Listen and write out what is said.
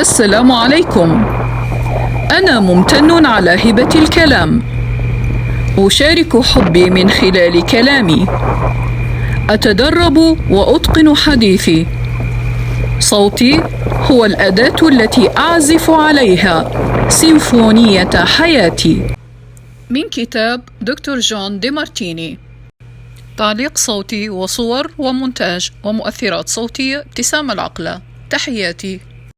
السلام عليكم. أنا ممتن على هبة الكلام. أشارك حبي من خلال كلامي. أتدرب وأتقن حديثي. صوتي هو الأداة التي أعزف عليها سيمفونية حياتي. من كتاب دكتور جون دي مارتيني. تعليق صوتي وصور ومونتاج ومؤثرات صوتية ابتسام العقلة. تحياتي.